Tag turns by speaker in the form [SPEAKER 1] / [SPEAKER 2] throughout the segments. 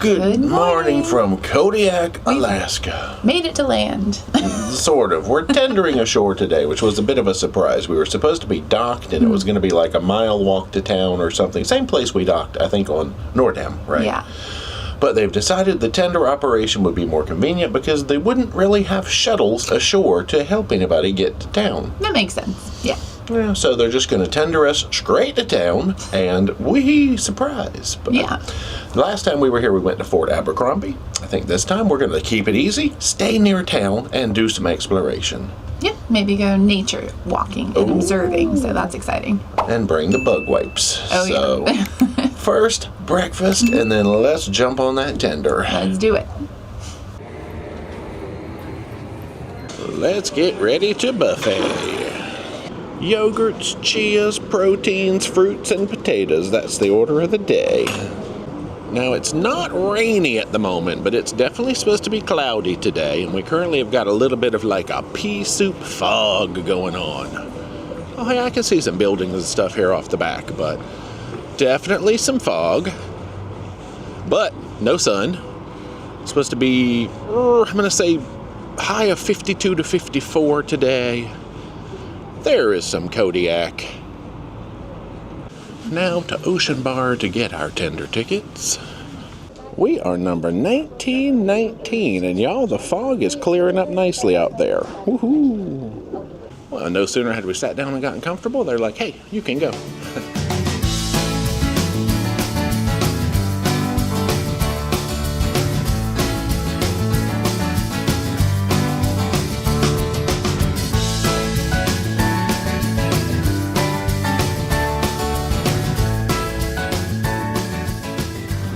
[SPEAKER 1] Good morning from Kodiak, Alaska.
[SPEAKER 2] Made it to land.
[SPEAKER 1] Sort of. We're tendering ashore today, which was a bit of a surprise. We were supposed to be docked, and it was going to be like a mile walk to town or something. Same place we docked, I think, on Nordam, right?
[SPEAKER 2] Yeah.
[SPEAKER 1] But they've decided the tender operation would be more convenient because they wouldn't really have shuttles ashore to help anybody get to town.
[SPEAKER 2] That makes sense. Yeah.
[SPEAKER 1] Yeah, so they're just going to tender us straight to town, and surprise. But
[SPEAKER 2] yeah.
[SPEAKER 1] The last time we were here, we went to Fort Abercrombie. I think this time we're going to keep it easy, stay near town, and do some exploration.
[SPEAKER 2] Yep, maybe go nature walking and observing, so that's exciting.
[SPEAKER 1] And bring the bug wipes.
[SPEAKER 2] Oh,
[SPEAKER 1] so,
[SPEAKER 2] yeah.
[SPEAKER 1] First, breakfast, and then let's jump on that tender.
[SPEAKER 2] Let's do it.
[SPEAKER 1] Let's get ready to buffet. Yogurts, chias, proteins, fruits, and potatoes. That's the order of the day. Now, it's not rainy at the moment, but it's definitely supposed to be cloudy today, and we currently have got a little bit of like a pea soup fog going on. Oh, hey, I can see some buildings and stuff here off the back, but definitely some fog. But no sun. It's supposed to be, I'm going to say, high of 52 to 54 today. There is some Kodiak. Now to Ocean Bar to get our tender tickets. We are number 1919, and y'all, the fog is clearing up nicely out there. Woohoo! Well, no sooner had we sat down and gotten comfortable, they're like, hey, you can go.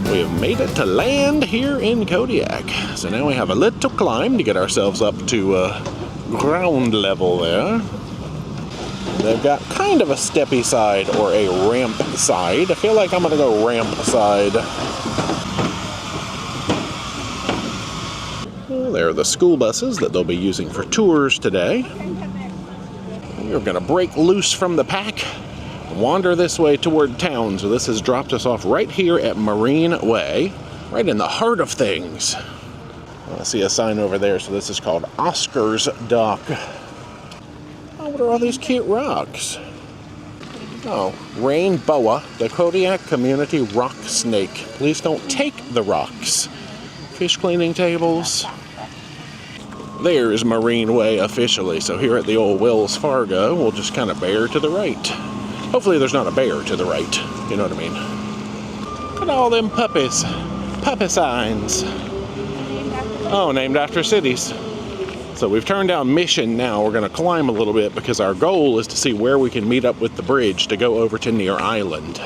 [SPEAKER 1] We have made it to land here in Kodiak. So now we have a little climb to get ourselves up to ground level there. They've got kind of a steppy side or a ramp side. I feel like I'm going to go ramp side. Well, there are the school buses that they'll be using for tours today. We're going to break loose from the pack, wander this way toward town. So this has dropped us off right here at Marina Way, right in the heart of things. I see a sign over there, so this is called Oscar's Dock. Oh, what are all these cute rocks? Oh, Rain Boa, the Kodiak Community Rock Snake. Please don't take the rocks. Fish cleaning tables. There's Marine Way officially, so here at the old Wells Fargo, we'll just kind of bear to the right. Hopefully there's not a bear to the right, you know what I mean. Look at all them puppies. Puppy signs. Oh, named after cities. So we've turned down Mission now. We're going to climb a little bit because our goal is to see where we can meet up with the bridge to go over to Near Island.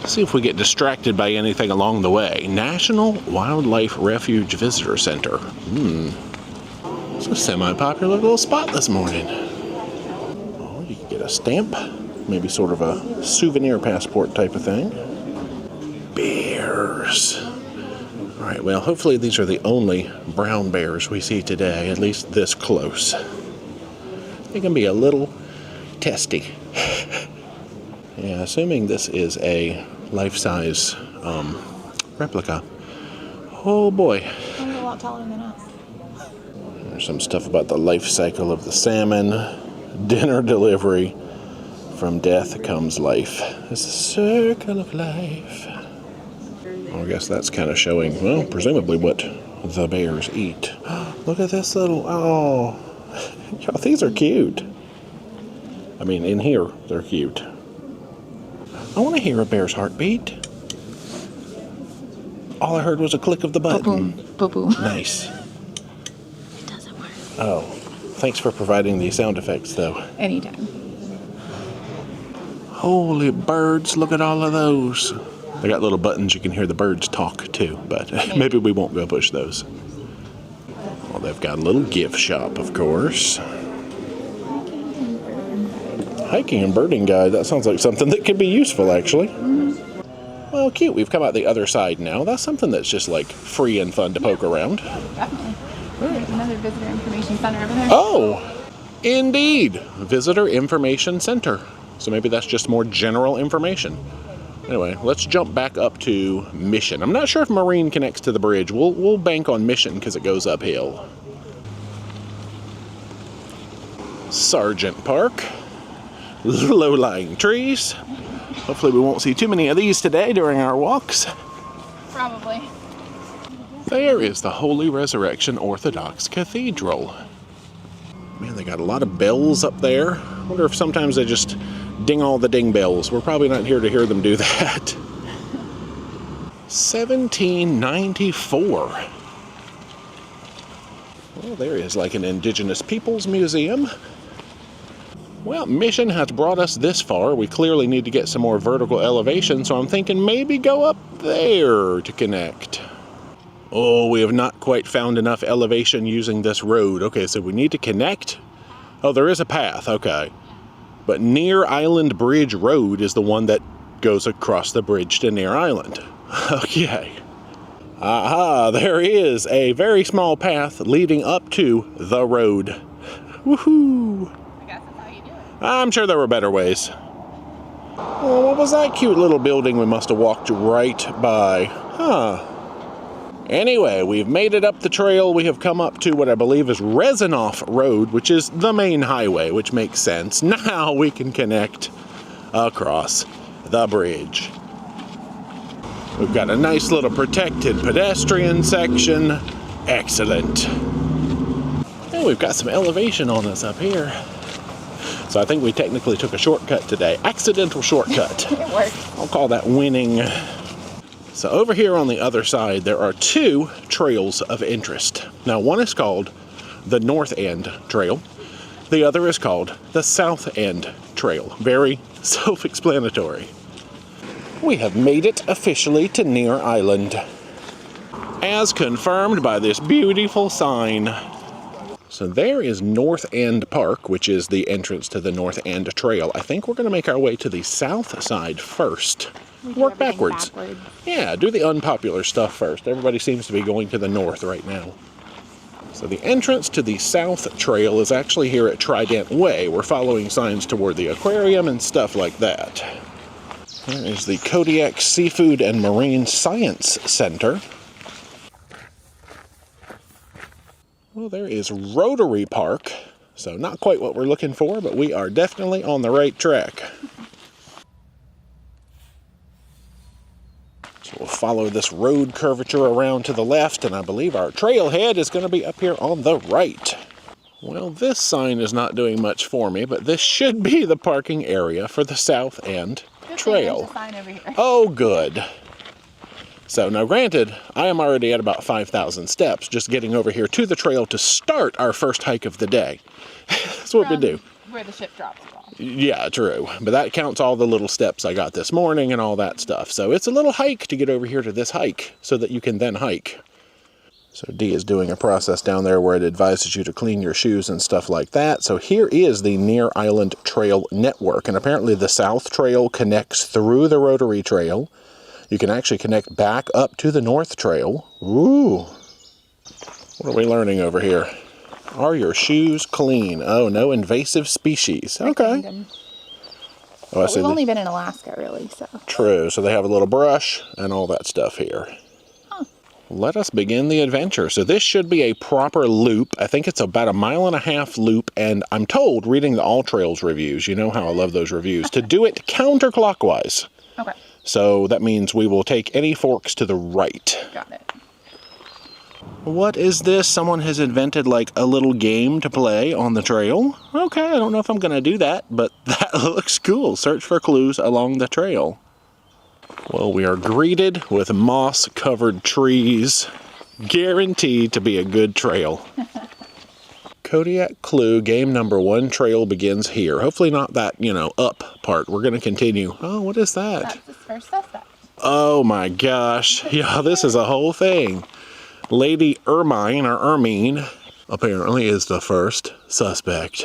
[SPEAKER 1] See if we get distracted by anything along the way. National Wildlife Refuge Visitor Center. It's a semi-popular little spot this morning. Oh, you can get a stamp. Maybe sort of a souvenir passport type of thing. Bears. All right, well, hopefully these are the only brown bears we see today, at least this close. They can be a little testy. Yeah, assuming this is a life-size replica. Oh boy.
[SPEAKER 2] They're a lot taller than us.
[SPEAKER 1] There's some stuff about the life cycle of the salmon, dinner delivery. From death comes life. It's a circle of life. Well, I guess that's kind of showing, well, presumably what the bears eat. Look at this little, oh. Y'all, these are cute. I mean, in here, they're cute. I want to hear a bear's heartbeat. All I heard was a click of the button.
[SPEAKER 2] Boom, boom, boom.
[SPEAKER 1] Nice.
[SPEAKER 2] It doesn't work.
[SPEAKER 1] Oh, thanks for providing the sound effects, though.
[SPEAKER 2] Anytime.
[SPEAKER 1] Holy birds, look at all of those. They got little buttons you can hear the birds talk too, but maybe we won't go push those. Well, they've got a little gift shop, of course. Hiking and birding guide, that sounds like something that could be useful, actually. Well, cute, we've come out the other side now. That's something that's just like free and fun to poke around.
[SPEAKER 2] Definitely. There's another visitor information center over there.
[SPEAKER 1] Oh, indeed. Visitor Information Center. So maybe that's just more general information. Anyway, let's jump back up to Mission. I'm not sure if Marine connects to the bridge. We'll bank on Mission because it goes uphill. Sargent Park. Low-lying trees. Hopefully we won't see too many of these today during our walks.
[SPEAKER 2] Probably.
[SPEAKER 1] There is the Holy Resurrection Orthodox Cathedral. Man, they got a lot of bells up there. I wonder if sometimes they just ding all the ding bells. We're probably not here to hear them do that. 1794. Well, there is like an Indigenous Peoples Museum. Well, Mission has brought us this far. We clearly need to get some more vertical elevation, so I'm thinking maybe go up there to connect. Oh, we have not quite found enough elevation using this road. Okay, so we need to connect. Oh, there is a path, okay. But Near Island Bridge Road is the one that goes across the bridge to Near Island. Okay. Aha, there is a very small path leading up to the road. Woohoo!
[SPEAKER 2] I guess that's how you do it.
[SPEAKER 1] I'm sure there were better ways. Oh, what was that cute little building we must have walked right by? Huh. Anyway, we've made it up the trail. We have come up to what I believe is Rezanoff Road, which is the main highway, which makes sense. Now we can connect across the bridge. We've got a nice little protected pedestrian section. Excellent. And we've got some elevation on us up here. So I think we technically took a shortcut today. Accidental shortcut.
[SPEAKER 2] It worked.
[SPEAKER 1] I'll call that winning. So over here on the other side, there are two trails of interest. Now, one is called the North End Trail. The other is called the South End Trail. Very self-explanatory. We have made it officially to Near Island, as confirmed by this beautiful sign. So there is North End Park, which is the entrance to the North End Trail. I think we're going to make our way to the south side first. Work backwards. Yeah, do the unpopular stuff first. Everybody seems to be going to the north right now. So the entrance to the South Trail is actually here at Trident Way. We're following signs toward the aquarium and stuff like that. There is the Kodiak Seafood and Marine Science Center. Well, there is Rotary Park. So not quite what we're looking for, but we are definitely on the right track. So we'll follow this road curvature around to the left, and I believe our trailhead is going to be up here on the right. Well, this sign is not doing much for me, but this should be the parking area for the South End Trail.
[SPEAKER 2] There's a sign over here.
[SPEAKER 1] Oh, good. So now granted, I am already at about 5,000 steps just getting over here to the trail to start our first hike of the day. That's what we do.
[SPEAKER 2] Where the ship drops off.
[SPEAKER 1] Yeah, true. But that counts all the little steps I got this morning and all that stuff. So it's a little hike to get over here to this hike so that you can then hike. So Dee is doing a process down there where it advises you to clean your shoes and stuff like that. So here is the Near Island Trail Network. And apparently the South Trail connects through the Rotary Trail. You can actually connect back up to the North Trail. Ooh. What are we learning over here? Are your shoes clean? Oh, no invasive species. Okay. Oh, I see.
[SPEAKER 2] We've only been in Alaska, really, so.
[SPEAKER 1] True. So they have a little brush and all that stuff here.
[SPEAKER 2] Huh.
[SPEAKER 1] Let us begin the adventure. So this should be a proper loop. I think it's about a 1.5 mile loop, and I'm told, reading the All Trails reviews, you know how I love those reviews, to do it counterclockwise.
[SPEAKER 2] Okay.
[SPEAKER 1] So that means we will take any forks to the right.
[SPEAKER 2] Got it.
[SPEAKER 1] What is this? Someone has invented like a little game to play on the trail. Okay, I don't know if I'm going to do that, but that looks cool. Search for clues along the trail. Well, we are greeted with moss-covered trees. Guaranteed to be a good trail. Kodiak clue, game number 1, trail begins here. Hopefully not that, up part. We're going to continue. Oh, what is that?
[SPEAKER 2] That's his first suspect.
[SPEAKER 1] Oh my gosh. Yeah, this is a whole thing. Lady Ermine, or Ermine, apparently is the first suspect.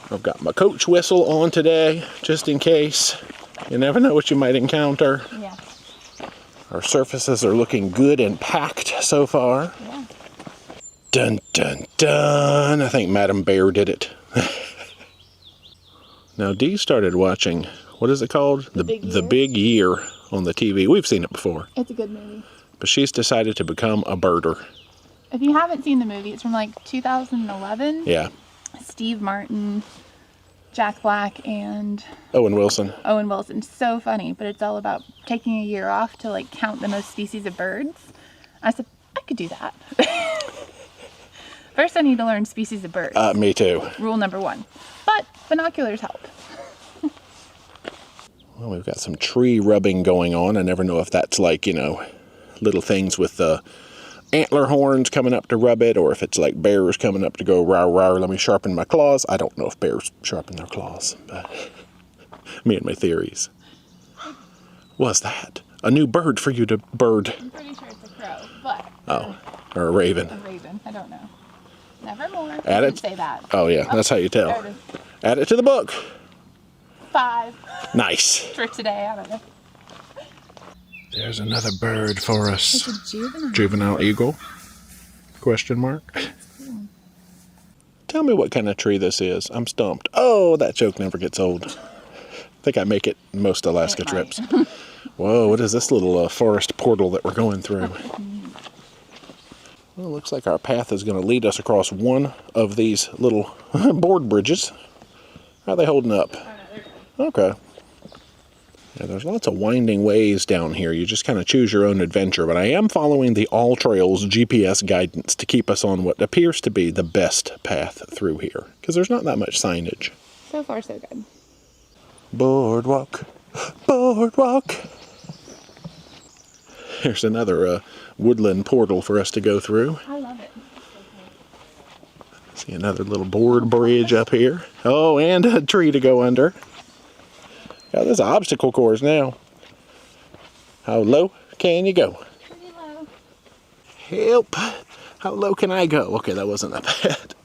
[SPEAKER 1] I've got my coach whistle on today, just in case. You never know what you might encounter.
[SPEAKER 2] Yeah.
[SPEAKER 1] Our surfaces are looking good and packed so far.
[SPEAKER 2] Yeah.
[SPEAKER 1] Dun, dun, dun. I think Madam Bear did it. Now, Dee started watching what is it called? The Big Year on the TV. We've seen it before.
[SPEAKER 2] It's a good movie.
[SPEAKER 1] But she's decided to become a birder.
[SPEAKER 2] If you haven't seen the movie, it's from like 2011.
[SPEAKER 1] Yeah.
[SPEAKER 2] Steve Martin, Jack Black, and
[SPEAKER 1] Owen Wilson.
[SPEAKER 2] Owen Wilson. So funny, but it's all about taking a year off to like count the most species of birds. I said, I could do that. First, I need to learn species of birds.
[SPEAKER 1] Me too.
[SPEAKER 2] Rule number 1. But binoculars help.
[SPEAKER 1] Well, we've got some tree rubbing going on. I never know if that's like, you know, little things with the antler horns coming up to rub it, or if it's like bears coming up to go, rawr, rawr, let me sharpen my claws. I don't know if bears sharpen their claws, but me and my theories. What's that? A new bird for you to bird.
[SPEAKER 2] I'm pretty sure it's a crow, but...
[SPEAKER 1] Oh, or a raven.
[SPEAKER 2] A raven. I don't know. Nevermore.
[SPEAKER 1] Add it.
[SPEAKER 2] Say that.
[SPEAKER 1] Oh, yeah, that's how you tell.
[SPEAKER 2] There it is.
[SPEAKER 1] Add it to the book.
[SPEAKER 2] 5.
[SPEAKER 1] Nice.
[SPEAKER 2] For today, I don't know.
[SPEAKER 1] There's another bird for us.
[SPEAKER 2] It's a juvenile.
[SPEAKER 1] Juvenile eagle? Question mark. Tell me what kind of tree this is. I'm stumped. Oh, that joke never gets old. I think I make it most Alaska trips. Whoa, what is this little forest portal that we're going through? Well, it looks like our path is going to lead us across one of these little board bridges. How are they holding up? Okay. Yeah, there's lots of winding ways down here. You just kind of choose your own adventure, but I am following the All Trails GPS guidance to keep us on what appears to be the best path through here, because there's not that much signage.
[SPEAKER 2] So far, so good.
[SPEAKER 1] Boardwalk, boardwalk. Here's another woodland portal for us to go through.
[SPEAKER 2] I love it.
[SPEAKER 1] See another little board bridge up here. Oh, and a tree to go under. Yeah, there's obstacle course now. How low can you go?
[SPEAKER 2] Pretty low.
[SPEAKER 1] Help! How low can I go? Okay, that wasn't that bad.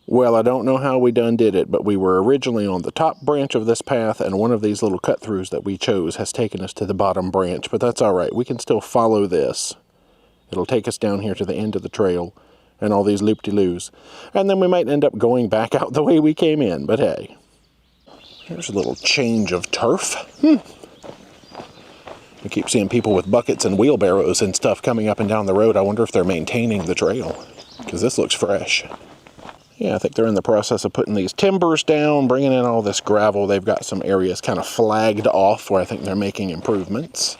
[SPEAKER 1] Well, I don't know how we done did it, but we were originally on the top branch of this path, and one of these little cut-throughs that we chose has taken us to the bottom branch, but that's all right. We can still follow this. It'll take us down here to the end of the trail and all these loop-de-loos. And then we might end up going back out the way we came in, but hey. Here's a little change of turf. I keep seeing people with buckets and wheelbarrows and stuff coming up and down the road. I wonder if they're maintaining the trail, because this looks fresh. Yeah, I think they're in the process of putting these timbers down, bringing in all this gravel. They've got some areas kind of flagged off where I think they're making improvements.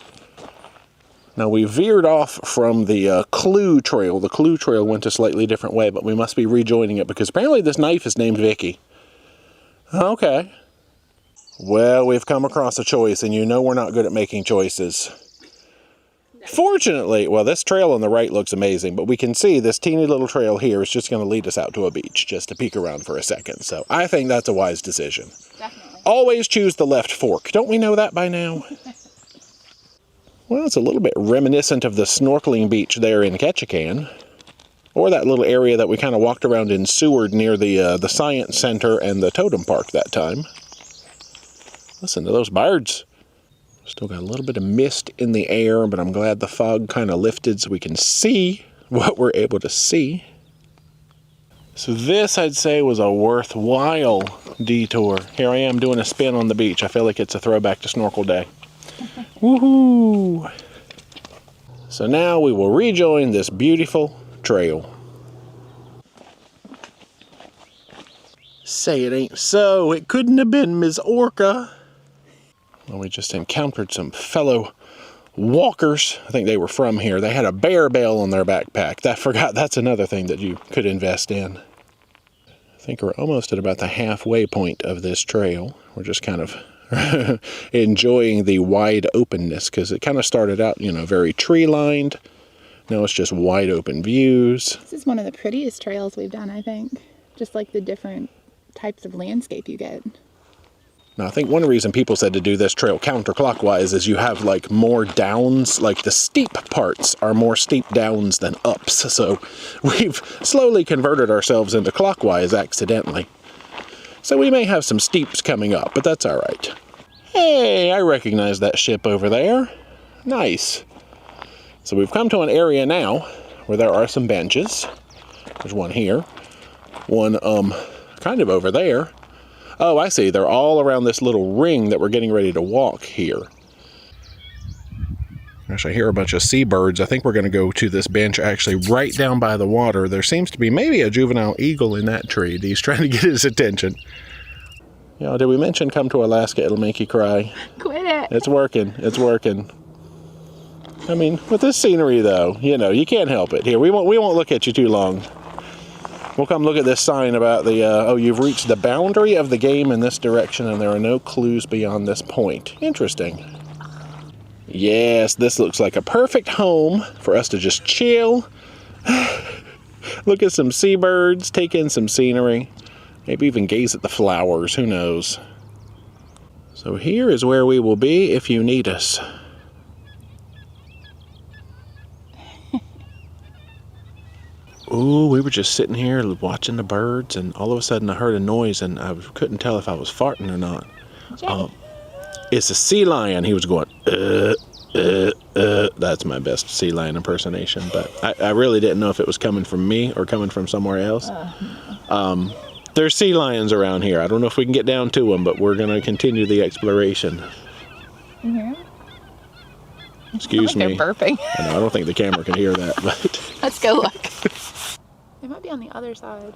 [SPEAKER 1] Now, we veered off from the Clue Trail. The Clue Trail went a slightly different way, but we must be rejoining it because apparently this knife is named Vicky. Okay. Well, we've come across a choice, and you know we're not good at making choices. Fortunately, well, this trail on the right looks amazing, but we can see this teeny little trail here is just going to lead us out to a beach just to peek around for a second. So I think that's a wise decision.
[SPEAKER 2] Definitely.
[SPEAKER 1] Always choose the left fork. Don't we know that by now? Well, it's a little bit reminiscent of the snorkeling beach there in Ketchikan, or that little area that we kind of walked around in Seward near the Science Center and the Totem Park that time. Listen to those birds. Still got a little bit of mist in the air, but I'm glad the fog kind of lifted so we can see what we're able to see. So this, I'd say, was a worthwhile detour. Here I am doing a spin on the beach. I feel like it's a throwback to snorkel day. Woohoo! So now we will rejoin this beautiful trail. Say it ain't so. It couldn't have been Ms. Orca. Well, we just encountered some fellow walkers. I think they were from here. They had a bear bell on their backpack. I forgot that's another thing that you could invest in. I think we're almost at about the halfway point of this trail. We're just kind of enjoying the wide openness because it kind of started out, you know, very tree-lined. Now it's just wide open views.
[SPEAKER 2] This is one of the prettiest trails we've done, I think. Just like the different types of landscape you get.
[SPEAKER 1] Now, I think one reason people said to do this trail counterclockwise is you have, like, more downs. Like, the steep parts are more steep downs than ups. So we've slowly converted ourselves into clockwise accidentally. So we may have some steeps coming up, but that's all right. Hey, I recognize that ship over there. Nice. So we've come to an area now where there are some benches. There's one here. One, kind of over there. Oh, I see. They're all around this little ring that we're getting ready to walk here. Gosh, I hear a bunch of seabirds. I think we're going to go to this bench actually right down by the water. There seems to be maybe a juvenile eagle in that tree. He's trying to get his attention. You know, did we mention come to Alaska, it'll make you cry?
[SPEAKER 2] Quit it.
[SPEAKER 1] It's working. It's working. I mean, with this scenery, though, you know, you can't help it. Here, we won't look at you too long. We'll come look at this sign about the, oh, you've reached the boundary of the game in this direction, and there are no clues beyond this point. Interesting. Yes, this looks like a perfect home for us to just chill, look at some seabirds, take in some scenery, maybe even gaze at the flowers, who knows. So here is where we will be if you need us. Ooh, we were just sitting here watching the birds, and all of a sudden I heard a noise, and I couldn't tell if I was farting or not. It's a sea lion. He was going, That's my best sea lion impersonation, but I really didn't know if it was coming from me or coming from somewhere else. There's sea lions around here. I don't know if we can get down to them, but we're going to continue the exploration. Excuse me.
[SPEAKER 2] They're burping.
[SPEAKER 1] I don't think the camera can hear that, but
[SPEAKER 2] Let's go look. They might be on the other side.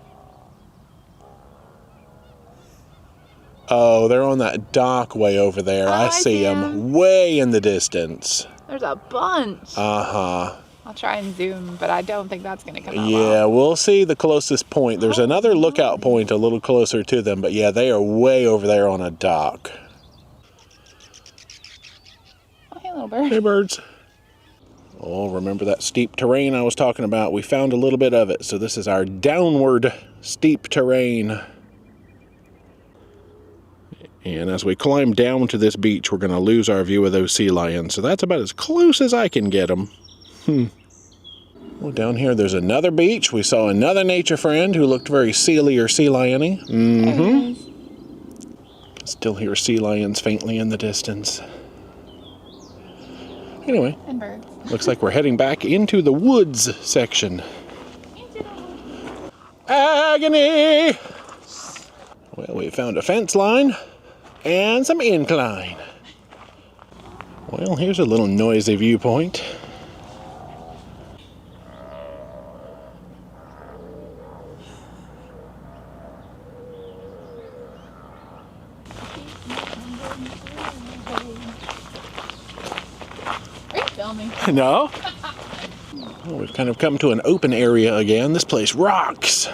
[SPEAKER 1] oh, they're on that dock way over there.
[SPEAKER 2] Oh,
[SPEAKER 1] I see them way in the distance.
[SPEAKER 2] There's a bunch.
[SPEAKER 1] Uh-huh.
[SPEAKER 2] I'll try and zoom, but I don't think that's going to come out
[SPEAKER 1] Yeah,
[SPEAKER 2] well.
[SPEAKER 1] we'll see the closest point. There's another lookout point a little closer to them, but yeah, they are way over there on a dock.
[SPEAKER 2] Oh, hey, little bird.
[SPEAKER 1] Hey, birds. Oh, remember that steep terrain I was talking about? We found a little bit of it, so this is our downward steep terrain. And as we climb down to this beach, we're going to lose our view of those sea lions, so that's about as close as I can get them. Well, down here there's another beach. We saw another nature friend who looked very sealy or sea lion-y. Still hear sea lions faintly in the distance. Anyway,
[SPEAKER 2] And birds.
[SPEAKER 1] looks like we're heading back into the woods section. Agony! Well, we found a fence line and some incline. Well, here's a little noisy viewpoint.
[SPEAKER 2] Are you filming?
[SPEAKER 1] No? Well, we've kind of come to an open area again. This place rocks.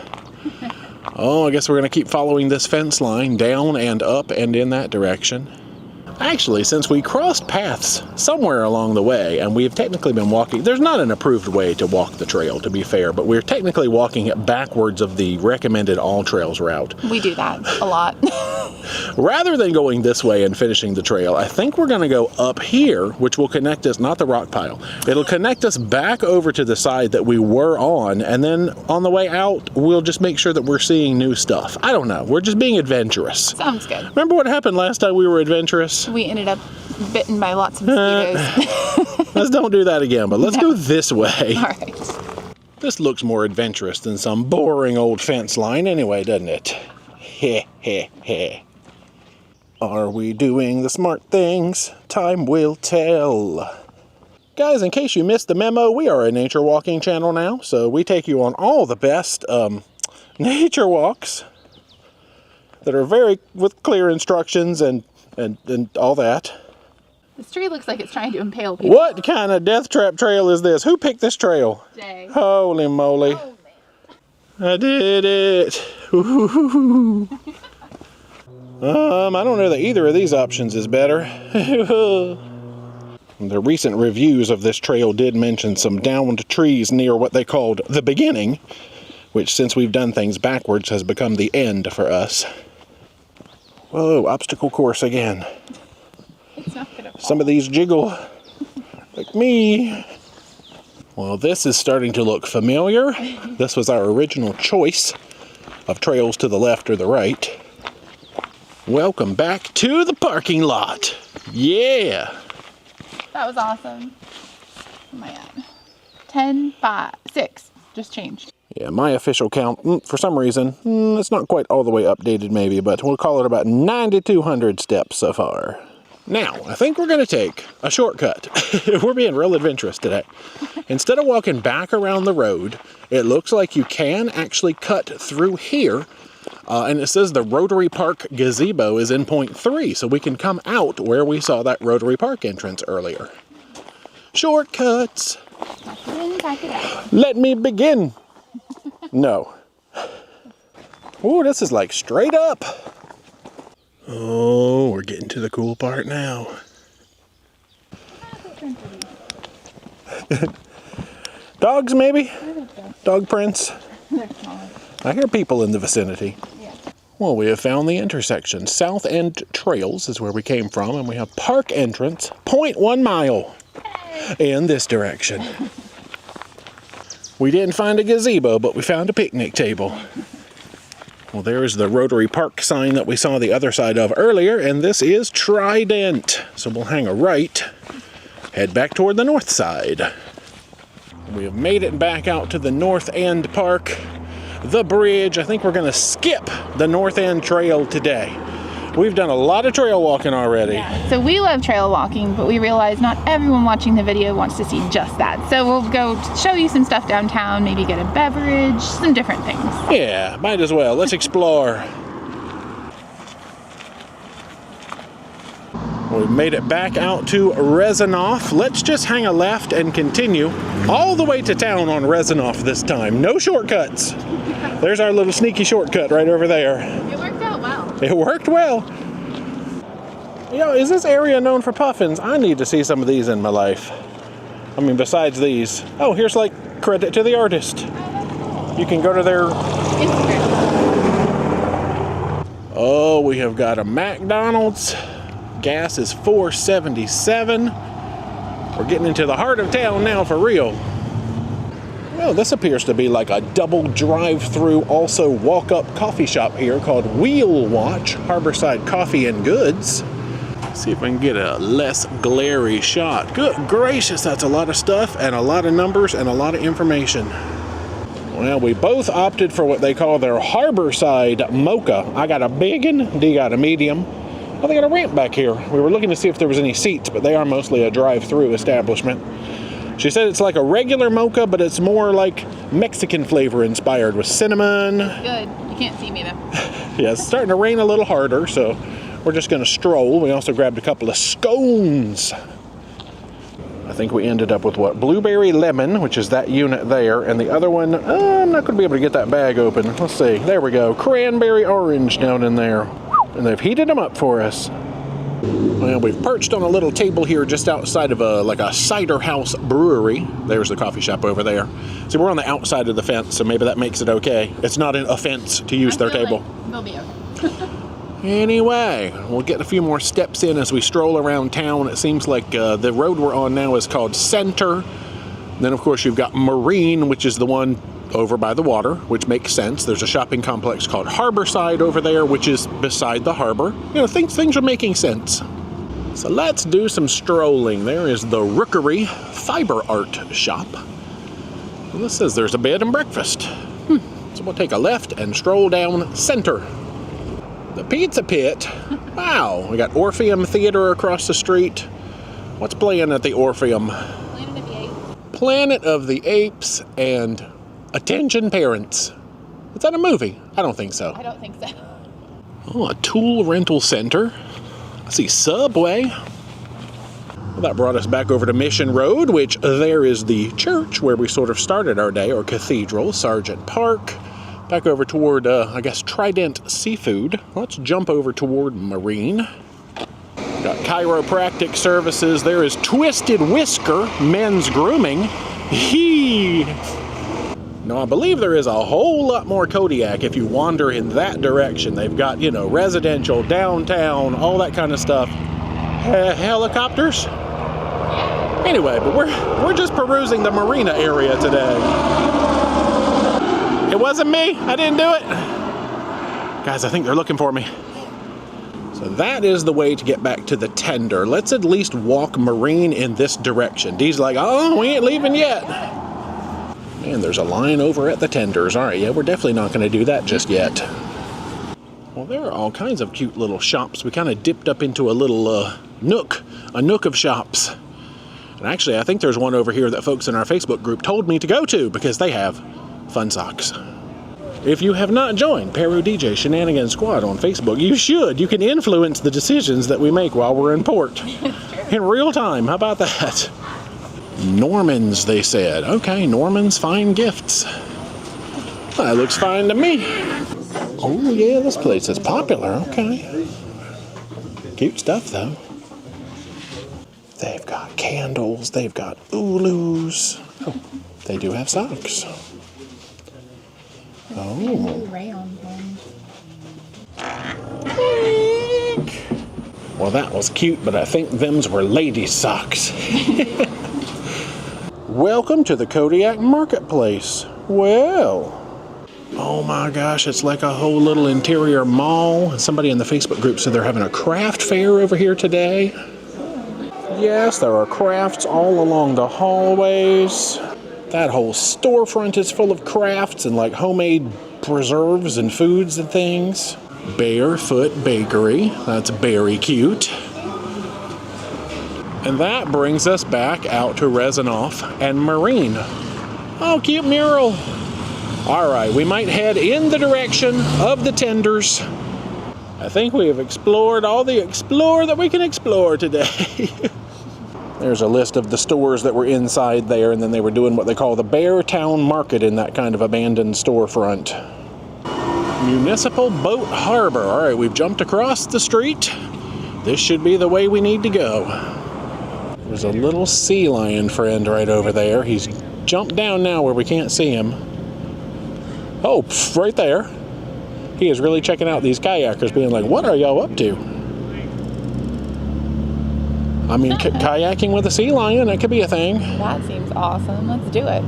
[SPEAKER 1] Oh, I guess we're going to keep following this fence line down and up and in that direction. Actually, since we crossed paths somewhere along the way, and we've technically been walking, there's not an approved way to walk the trail, to be fair, but we're technically walking it backwards of the recommended all trails route.
[SPEAKER 2] We do that a lot.
[SPEAKER 1] Rather than going this way and finishing the trail, I think we're going to go up here, which will connect us, not the rock pile, it'll connect us back over to the side that we were on, and then on the way out, we'll just make sure that we're seeing new stuff. I don't know. We're just being adventurous.
[SPEAKER 2] Sounds good.
[SPEAKER 1] Remember what happened last time we were adventurous?
[SPEAKER 2] We ended up bitten by lots of mosquitoes.
[SPEAKER 1] Let's don't do that again, but let's go this way.
[SPEAKER 2] All right.
[SPEAKER 1] This looks more adventurous than some boring old fence line anyway, doesn't it? Heh, heh, heh. Are we doing the smart things? Time will tell. Guys, in case you missed the memo, we are a nature walking channel now, so we take you on all the best nature walks that are very with clear instructions and all that.
[SPEAKER 2] This tree looks like it's trying to impale people.
[SPEAKER 1] What kind of death trap trail is this? Who picked this trail?
[SPEAKER 2] Jay.
[SPEAKER 1] Holy moly.
[SPEAKER 2] Oh, man.
[SPEAKER 1] I did it. Ooh. I don't know that either of these options is better. The recent reviews of this trail did mention some downed trees near what they called the beginning, which since we've done things backwards has become the end for us. Whoa, obstacle course again.
[SPEAKER 2] It's not gonna fall.
[SPEAKER 1] Some of these jiggle like me. Well, this is starting to look familiar. This was our original choice of trails to the left or the right. Welcome back to the parking lot. Yeah.
[SPEAKER 2] That was awesome. Where am I at? 10, 5, 6. Just changed.
[SPEAKER 1] Yeah, my official count, for some reason, it's not quite all the way updated maybe, but we'll call it about 9,200 steps so far. Now, I think we're going to take a shortcut. We're being real adventurous today. Instead of walking back around the road, it looks like you can actually cut through here. And it says the Rotary Park gazebo is in point 3, so we can come out where we saw that Rotary Park entrance earlier. Shortcuts! Let me begin! No. Ooh, this is like straight up. Oh, we're getting to the cool part now. Dogs, maybe? Dog prints? I hear people in the vicinity. Well, we have found the intersection. South End Trails is where we came from, and we have park entrance, 0.1 mile in this direction. We didn't find a gazebo, but we found a picnic table. Well, there's the Rotary Park sign that we saw the other side of earlier, and this is Trident. So we'll hang a right, head back toward the north side. We have made it back out to the North End Park, the bridge. I think we're going to skip the North End Trail today. We've done a lot of trail walking already.
[SPEAKER 2] Yeah. So we love trail walking, but we realize not everyone watching the video wants to see just that. So we'll go show you some stuff downtown, maybe get a beverage, some different things.
[SPEAKER 1] Yeah, might as well. Let's explore. We've made it back out to Rezanoff. Let's just hang a left and continue all the way to town on Rezanoff this time. No shortcuts. There's our little sneaky shortcut right over there.
[SPEAKER 2] It worked out well.
[SPEAKER 1] It worked well. You know, is this area known for puffins? I need to see some of these in my life. I mean, besides these. Oh, here's like credit to the artist. You can go to their
[SPEAKER 2] Instagram.
[SPEAKER 1] Oh, we have got a McDonald's. Gas is $4.77. We're getting into the heart of town now for real. Well, this appears to be like a double drive-through, also walk-up coffee shop here called Wheel Watch, Harborside Coffee and Goods. Let's see if I can get a less glary shot. Good gracious, that's a lot of stuff and a lot of numbers and a lot of information. Well, we both opted for what they call their Harborside Mocha. I got a big one, D got a medium. Oh, they got a ramp back here. We were looking to see if there was any seats, but they are mostly a drive-through establishment. She said it's like a regular mocha, but it's more like Mexican flavor inspired with cinnamon.
[SPEAKER 2] Good. You can't see me though.
[SPEAKER 1] Yeah, it's starting to rain a little harder, so we're just going to stroll. We also grabbed a couple of scones. I think we ended up with what? Blueberry lemon, which is that unit there, and the other one, I'm not going to be able to get that bag open. Let's see. There we go. Cranberry orange down in there. And they've heated them up for us. Well, we've perched on a little table here just outside of a cider house brewery. There's the coffee shop over there. So we're on the outside of the fence, so maybe that makes it okay. It's not an offense to use their table.
[SPEAKER 2] Like they'll be okay.
[SPEAKER 1] Anyway, we'll get a few more steps in as we stroll around town. It seems like the road we're on now is called Center. Then, of course, you've got Marine, which is the one over by the water, which makes sense. There's a shopping complex called Harborside over there, which is beside the harbor. You know, things are making sense. So let's do some strolling. There is the Rookery Fiber Art Shop. Well, this says there's a bed and breakfast. So we'll take a left and stroll down Center. The Pizza Pit. Wow, we got Orpheum Theater across the street. What's playing at the Orpheum?
[SPEAKER 2] Planet of the Apes.
[SPEAKER 1] Planet of the Apes and Attention Parents. Is that a movie? I don't think so.
[SPEAKER 2] I don't think so.
[SPEAKER 1] Oh, a tool rental center. I see Subway. Well, that brought us back over to Mission Road, which there is the church where we sort of started our day, or Cathedral, Sargent Park. Back over toward, I guess, Trident Seafood. Let's jump over toward Marine. Got chiropractic services. There is Twisted Whisker Men's Grooming. Now, I believe there is a whole lot more Kodiak if you wander in that direction. They've got, you know, residential, downtown, all that kind of stuff. Helicopters? Anyway, but we're just perusing the Marina area today. It wasn't me. I didn't do it. Guys, I think they're looking for me. So that is the way to get back to the tender. Let's at least walk Marine in this direction. Dee's like, oh, we ain't leaving yet. And there's a line over at the tenders. All right, yeah, we're definitely not going to do that just yet. Well, there are all kinds of cute little shops. We kind of dipped up into a little nook of shops. And actually, I think there's one over here that folks in our Facebook group told me to go to because they have fun socks. If you have not joined Peru DJ Shenanigans Squad on Facebook, you should. You can influence the decisions that we make while we're in port in real time. How about that? Normans, they said. Okay, Normans fine gifts. That looks fine to me. Oh yeah, this place is popular. Okay. Cute stuff though. They've got candles. They've got ulus. Oh, they do have socks. Oh.
[SPEAKER 2] Round one.
[SPEAKER 1] Well, that was cute, but I think them's were ladies' socks. Welcome to the Kodiak Marketplace. Well, oh my gosh, it's like a whole little interior mall. Somebody in the Facebook group said they're having a craft fair over here today. Yes, there are crafts all along the hallways. That whole storefront is full of crafts and like homemade preserves and foods and things. Barefoot Bakery, that's very cute. And that brings us back out to Rezanoff and Marina. Oh, cute mural. All right, we might head in the direction of the tenders. I think we have explored all the explore that we can explore today. There's a list of the stores that were inside there, and then they were doing what they call the Bear Town Market in that kind of abandoned storefront. Municipal Boat Harbor. All right, we've jumped across the street. This should be the way we need to go. There's a little sea lion friend right over there. He's jumped down now where we can't see him. Oh, right there. He is really checking out these kayakers, being like, what are y'all up to? I mean, kayaking with a sea lion, that could be a thing.
[SPEAKER 2] That seems awesome. Let's do it.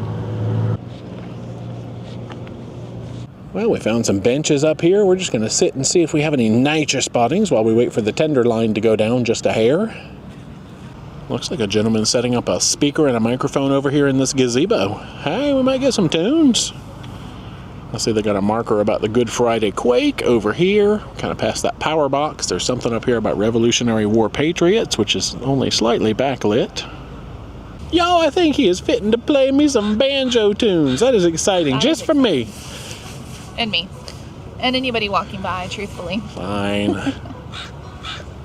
[SPEAKER 1] Well, we found some benches up here. We're just going to sit and see if we have any nature spottings while we wait for the tender line to go down just a hair. Looks like a gentleman setting up a speaker and a microphone over here in this gazebo. Hey, we might get some tunes. I see they got a marker about the Good Friday Quake over here. Kind of past that power box. There's something up here about Revolutionary War Patriots, which is only slightly backlit. Yo, I think he is fitting to play me some banjo tunes. That is exciting, just for me.
[SPEAKER 2] And me. And anybody walking by, truthfully.
[SPEAKER 1] Fine.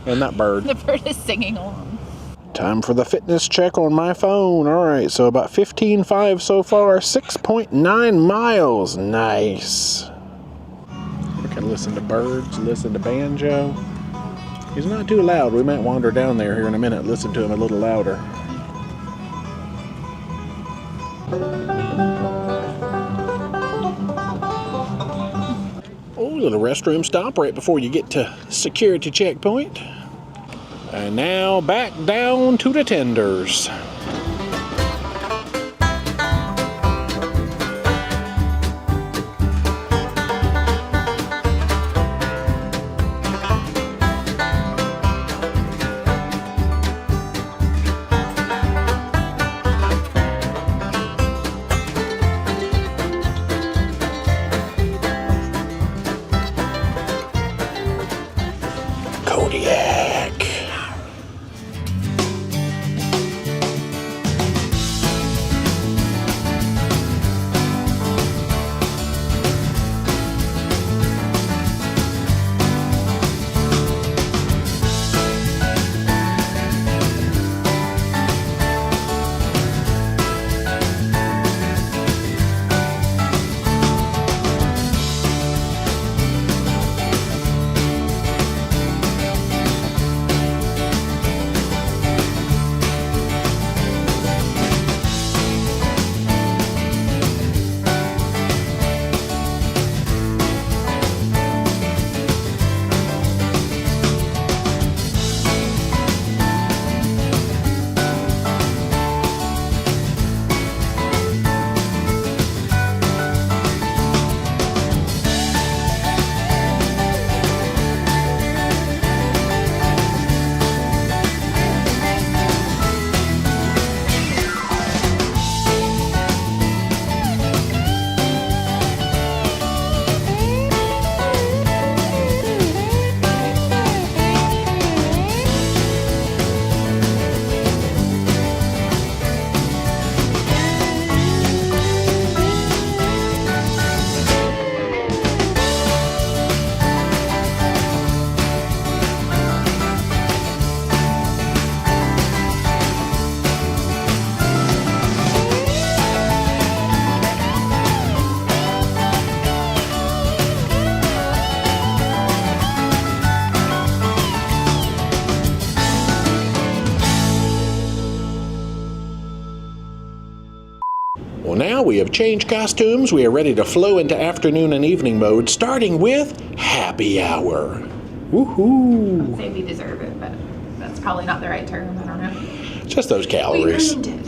[SPEAKER 1] And that bird.
[SPEAKER 2] The bird is singing along.
[SPEAKER 1] Time for the fitness check on my phone. All right, so about 15.5 so far, 6.9 miles. Nice. We can listen to birds, listen to banjo. He's not too loud. We might wander down there here in a minute, listen to him a little louder. Oh, little restroom stop right before you get to security checkpoint. And now back down to the tenders. Kodiak. Well, now we have changed costumes. We are ready to flow into afternoon and evening mode, starting with happy hour. Woohoo!
[SPEAKER 2] I'd say we deserve it, but that's probably not the right term. I don't know.
[SPEAKER 1] Just those calories.
[SPEAKER 2] We earned it.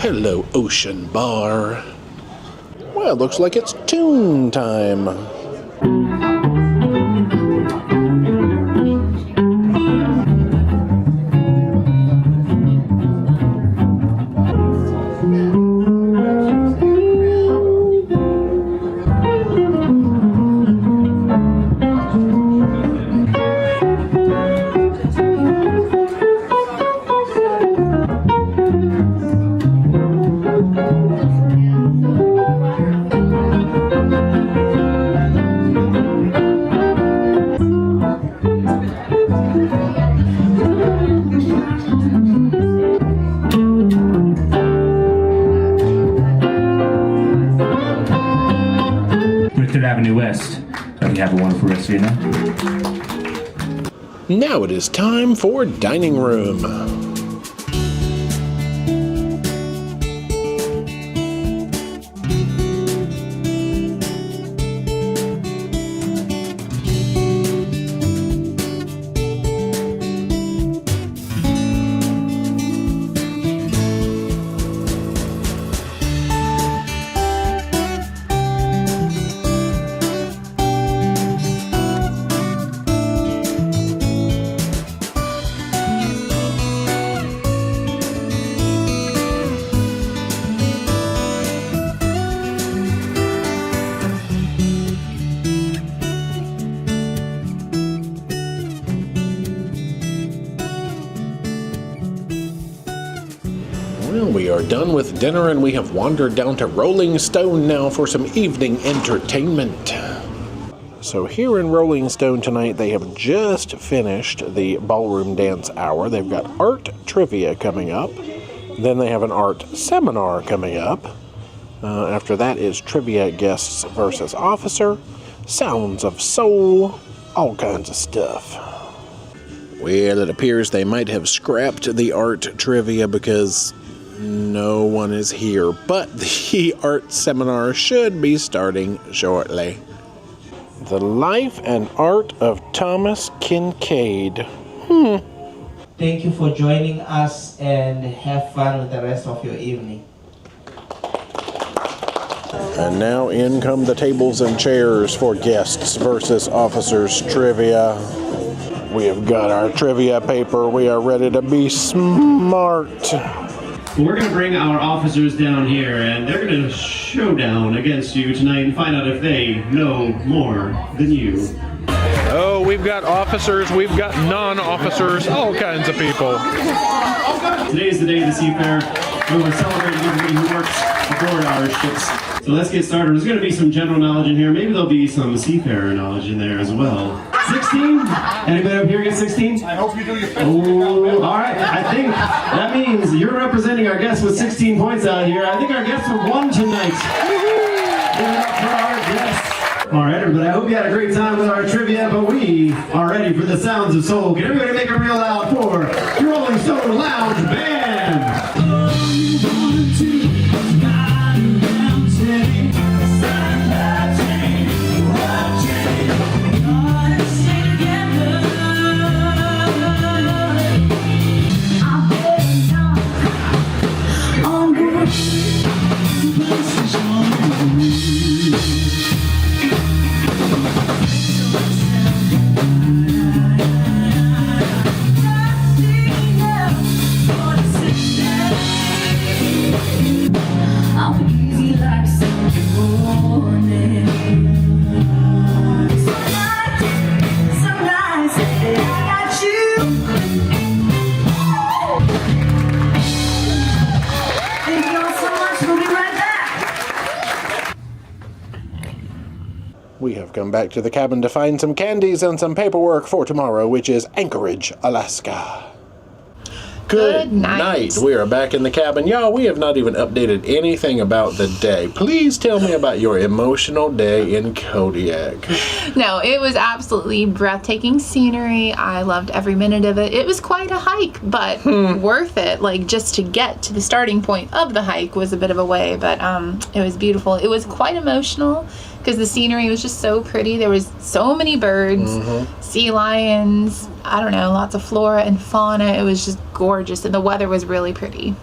[SPEAKER 1] Hello, Ocean Bar. Well, looks like it's tune time.
[SPEAKER 3] Avenue West. Hope you have a wonderful rest of your night.
[SPEAKER 1] Now it is time for dining room. Well, we are done with dinner and we have wandered down to Rolling Stone now for some evening entertainment. So here in Rolling Stone tonight, they have just finished the ballroom dance hour. They've got art trivia coming up. Then they have an art seminar coming up. After that is trivia guests versus officer, sounds of soul, all kinds of stuff. Well, it appears they might have scrapped the art trivia because no one is here, but the art seminar should be starting shortly. The Life and Art of Thomas Kincaid.
[SPEAKER 4] Thank you for joining us and have fun with the rest of your evening.
[SPEAKER 1] And now in come the tables and chairs for guests versus officers trivia. We have got our trivia paper. We are ready to be smart.
[SPEAKER 5] We're going to bring our officers down here, and they're going to showdown against you tonight and find out if they know more than you.
[SPEAKER 1] Oh, we've got officers, we've got non-officers, all kinds of people.
[SPEAKER 5] Today is the day of the seafarer, where we're celebrating everybody who works aboard our ships. So let's get started. There's going to be some general knowledge in here. Maybe there'll be some seafarer knowledge in there as well. 16? Anybody up here get 16?
[SPEAKER 6] I hope you do your best.
[SPEAKER 5] Oh, all right. I think that means you're representing our guests with 16 points out here. I think our guests have won tonight. Give it up for our guests. All right, everybody. I hope you had a great time with our trivia, but we are ready for the sounds of soul. Can everybody make it real loud for the Rolling Stone Lounge Band?
[SPEAKER 1] We have come back to the cabin to find some candies and some paperwork for tomorrow, which is Anchorage, Alaska. Good night. We are back in the cabin. Y'all, we have not even updated anything about the day. Please tell me about your emotional day in Kodiak.
[SPEAKER 2] No, it was absolutely breathtaking scenery. I loved every minute of it. It was quite a hike, but worth it. Like, just to get to the starting point of the hike was a bit of a way, but it was beautiful. It was quite emotional because the scenery was just so pretty. There was so many birds, sea lions, I don't know, lots of flora and fauna. It was just gorgeous, and the weather was really pretty.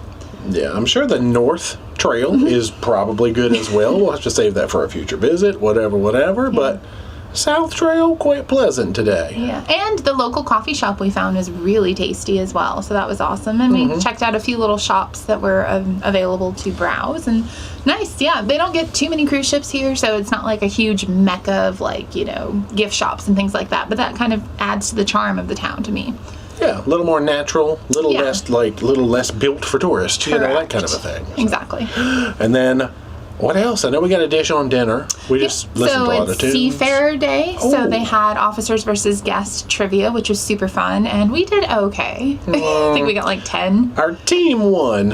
[SPEAKER 1] Yeah, I'm sure the North Trail is probably good as well. We'll have to save that for a future visit, whatever. But South Trail, quite pleasant today.
[SPEAKER 2] Yeah, and the local coffee shop we found was really tasty as well, so that was awesome. And we checked out a few little shops that were available to browse, and nice. Yeah, they don't get too many cruise ships here, so it's not like a huge mecca of, like, you know, gift shops and things like that, but that kind of adds to the charm of the town to me.
[SPEAKER 1] Yeah, a little more natural, little less built for tourists, you know, that kind of a thing.
[SPEAKER 2] Exactly.
[SPEAKER 1] And then, what else? I know we got a dish on dinner. We just listened to a lot of tunes.
[SPEAKER 2] So it's Seafarer Day, so they had officers versus guests trivia, which was super fun, and we did okay. I think we got like 10.
[SPEAKER 1] Our team won,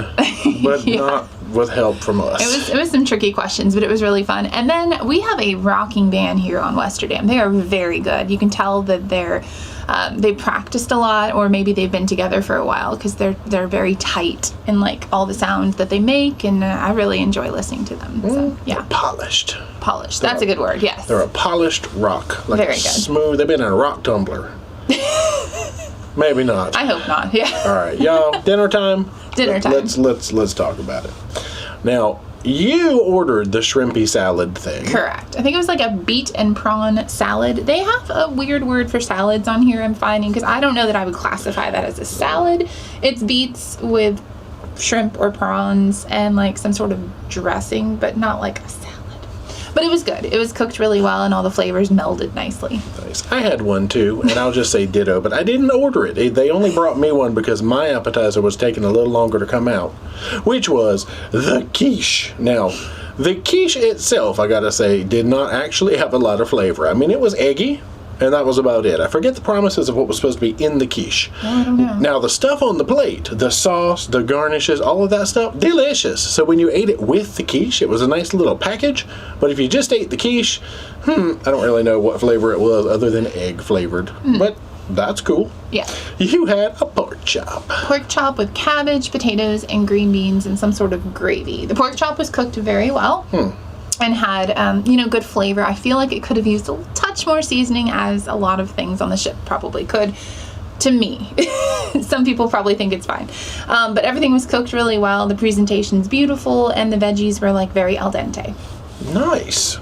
[SPEAKER 1] but not with help from us.
[SPEAKER 2] It was some tricky questions, but it was really fun. And then we have a rocking band here on Westerdam. They are very good. You can tell that they practiced a lot, or maybe they've been together for a while, because they're very tight in, like, all the sounds that they make, and I really enjoy listening to them. So yeah,
[SPEAKER 1] Polished.
[SPEAKER 2] That's a good word. Yes,
[SPEAKER 1] they're a polished rock, like
[SPEAKER 2] very
[SPEAKER 1] a
[SPEAKER 2] good.
[SPEAKER 1] smooth. They've been in a rock tumbler. Maybe not.
[SPEAKER 2] I hope not. Yeah.
[SPEAKER 1] All right, y'all. Dinner time.
[SPEAKER 2] Dinner time.
[SPEAKER 1] Let's talk about it. Now, you ordered the shrimpy salad thing.
[SPEAKER 2] Correct. I think it was like a beet and prawn salad. They have a weird word for salads on here, I'm finding, because I don't know that I would classify that as a salad. It's beets with shrimp or prawns and, like, some sort of dressing, but not like a salad. But it was good. It was cooked really well, and all the flavors melded nicely.
[SPEAKER 1] Nice. I had one too, and I'll just say ditto, but I didn't order it. They only brought me one because my appetizer was taking a little longer to come out, which was the quiche. Now, the quiche itself, I gotta say, did not actually have a lot of flavor. I mean, it was eggy, and that was about it. I forget the promises of what was supposed to be in the quiche.
[SPEAKER 2] I don't know.
[SPEAKER 1] Now, the stuff on the plate, the sauce, the garnishes, all of that stuff, delicious. So when you ate it with the quiche, it was a nice little package. But if you just ate the quiche, I don't really know what flavor it was other than egg flavored. But that's cool.
[SPEAKER 2] Yeah.
[SPEAKER 1] You had a pork chop.
[SPEAKER 2] Pork chop with cabbage, potatoes, and green beans, and some sort of gravy. The pork chop was cooked very well. And had, good flavor. I feel like it could have used a touch more seasoning, as a lot of things on the ship probably could, to me. Some people probably think it's fine. But everything was cooked really well. The presentation's beautiful, and the veggies were, like, very al dente.
[SPEAKER 1] Nice.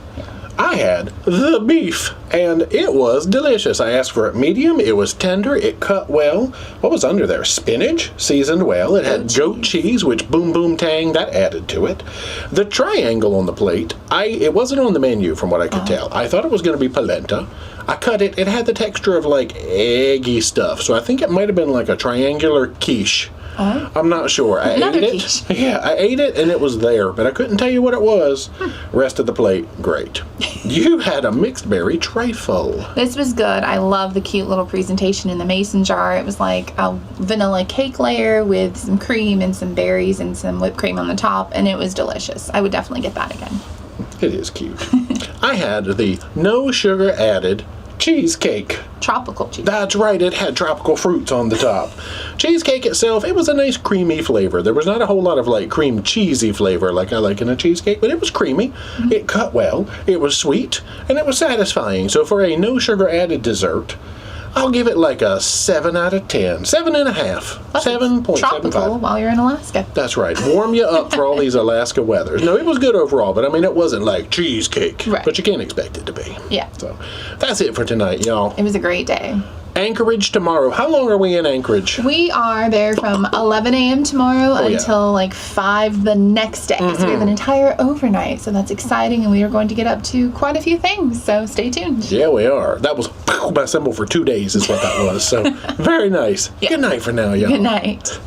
[SPEAKER 1] I had the beef, and it was delicious. I asked for it medium. It was tender. It cut well. What was under there? Spinach, seasoned well. It had goat cheese, which boom, boom, tang, that added to it. The triangle on the plate, it wasn't on the menu from what I could tell. I thought it was going to be polenta. I cut it. It had the texture of, like, eggy stuff, so I think it might have been like a triangular quiche. I'm not sure. I ate it.
[SPEAKER 2] Quiche.
[SPEAKER 1] Yeah, I ate it, and it was there, but I couldn't tell you what it was. Rest of the plate, great. You had a mixed berry trifle.
[SPEAKER 2] This was good. I love the cute little presentation in the mason jar. It was like a vanilla cake layer with some cream and some berries and some whipped cream on the top, and it was delicious. I would definitely get that again.
[SPEAKER 1] It is cute. I had the no sugar added cheesecake.
[SPEAKER 2] Tropical cheesecake.
[SPEAKER 1] That's right, it had tropical fruits on the top. Cheesecake itself, it was a nice creamy flavor. There was not a whole lot of, like, cream cheesy flavor like I like in a cheesecake, but it was creamy. It cut well, it was sweet, and it was satisfying. So for a no sugar added dessert, I'll give it like a 7 out of 10. 7.5. 7.75.
[SPEAKER 2] Tropical while you're in Alaska.
[SPEAKER 1] That's right. Warm you up for all these Alaska weathers. No, it was good overall, but I mean, it wasn't like cheesecake.
[SPEAKER 2] Right.
[SPEAKER 1] But you can't expect it to be.
[SPEAKER 2] Yeah.
[SPEAKER 1] So that's it for tonight, y'all.
[SPEAKER 2] It was a great day.
[SPEAKER 1] Anchorage tomorrow. How long are we in Anchorage?
[SPEAKER 2] We are there from 11 a.m. tomorrow until like 5 the next day. So we have an entire overnight. So that's exciting, and we are going to get up to quite a few things. So stay tuned.
[SPEAKER 1] Yeah, we are. That was my symbol for 2 days is what that was. So very nice.
[SPEAKER 2] Yeah.
[SPEAKER 1] Good night for now, y'all.
[SPEAKER 2] Good night.